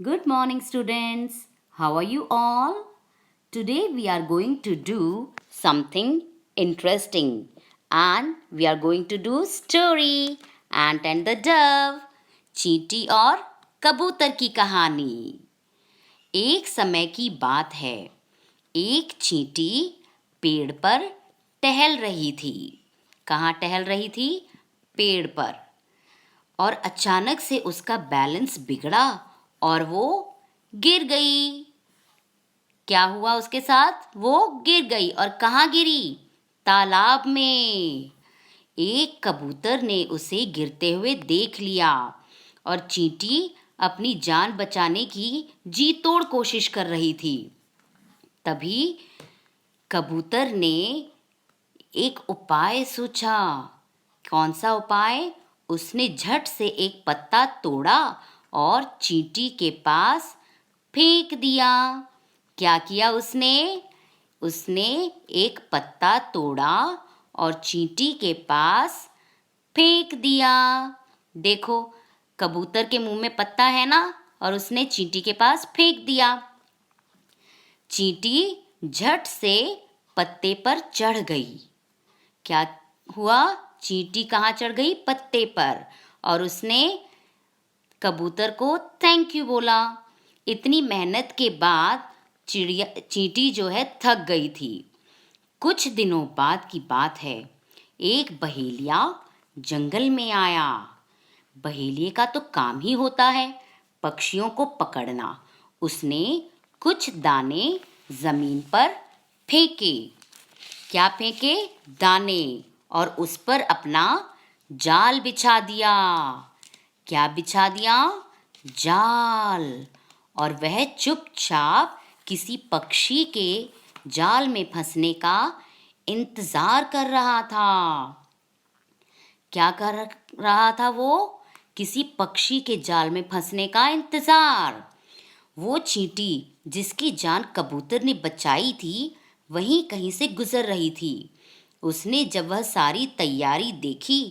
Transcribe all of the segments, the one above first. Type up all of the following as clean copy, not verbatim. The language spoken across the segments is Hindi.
Good morning, students. How are you all? Today we are going to do something interesting and we are going to do story Ant and the Dove, चींटी और कबूतर की कहानी। एक समय की बात है, एक चींटी पेड़ पर टहल रही थी। कहाँ टहल रही थी? पेड़ पर। और अचानक से उसका बैलेंस बिगड़ा और वो गिर गई। क्या हुआ उसके साथ? वो गिर गई। और कहाँ गिरी? तालाब में। एक कबूतर ने उसे गिरते हुए देख लिया और चींटी अपनी जान बचाने की जी तोड़ कोशिश कर रही थी। तभी कबूतर ने एक उपाय सोचा। कौन सा उपाय? उसने झट से एक पत्ता तोड़ा और चींटी के पास फेंक दिया। क्या किया उसने? उसने एक पत्ता तोड़ा और चींटी के पास फेंक दिया। देखो, कबूतर के मुंह में पत्ता है ना, और उसने चींटी के पास फेंक दिया। चींटी झट से पत्ते पर चढ़ गई। क्या हुआ? चींटी कहाँ चढ़ गई? पत्ते पर। और उसने कबूतर को थैंक यू बोला। इतनी मेहनत के बाद चींटी जो है थक गई थी। कुछ दिनों बाद की बात है, एक बहेलिया जंगल में आया। बहेलिये का तो काम ही होता है पक्षियों को पकड़ना। उसने कुछ दाने जमीन पर फेंके। क्या फेंके? दाने। और उस पर अपना जाल बिछा दिया। क्या बिछा दिया? जाल। और वह चुपचाप किसी पक्षी के जाल में फंसने का इंतजार कर रहा था। क्या कर रहा था वो? किसी पक्षी के जाल में फंसने का इंतजार। वो चींटी जिसकी जान कबूतर ने बचाई थी, वहीं कहीं से गुजर रही थी। उसने जब वह सारी तैयारी देखी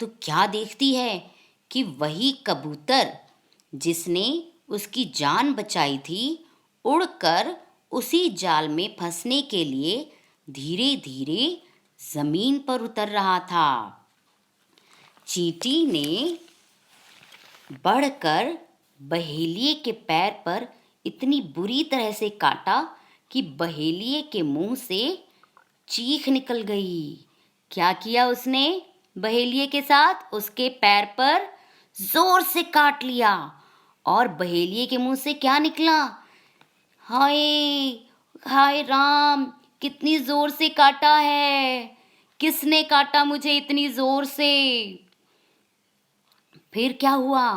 तो क्या देखती है कि वही कबूतर जिसने उसकी जान बचाई थी, उड़कर उसी जाल में फंसने के लिए धीरे धीरे जमीन पर उतर रहा था। चींटी ने बढ़कर बहेलिये के पैर पर इतनी बुरी तरह से काटा कि बहेलिये के मुंह से चीख निकल गई। क्या किया उसने बहेलिये के साथ? उसके पैर पर जोर से काट लिया और बहेलिये के मुंह से क्या निकला? हाय हाय राम, कितनी जोर से काटा है! किसने काटा मुझे इतनी जोर से? फिर क्या हुआ?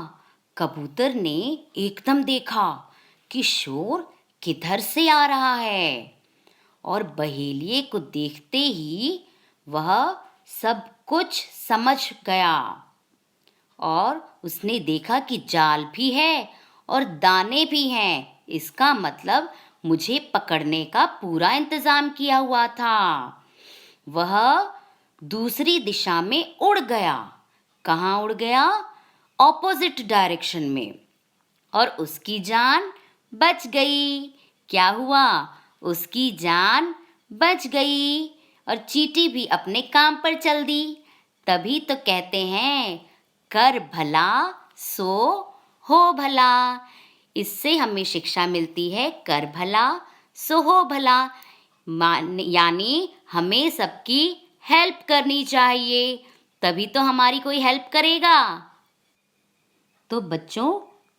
कबूतर ने एकदम देखा कि शोर किधर से आ रहा है, और बहेलिये को देखते ही वह सब कुछ समझ गया। और उसने देखा कि जाल भी है और दाने भी हैं। इसका मतलब मुझे पकड़ने का पूरा इंतजाम किया हुआ था। वह दूसरी दिशा में उड़ गया। कहाँ उड़ गया? ऑपोजिट डायरेक्शन में। और उसकी जान बच गई। क्या हुआ? उसकी जान बच गई और चींटी भी अपने काम पर चल दी। तभी तो कहते हैं, कर भला सो हो भला। इससे हमें शिक्षा मिलती है, कर भला सो हो भला। यानी हमें सबकी हेल्प करनी चाहिए, तभी तो हमारी कोई हेल्प करेगा। तो बच्चों,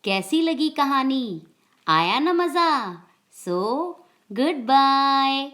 कैसी लगी कहानी? आया ना मज़ा? So good bye.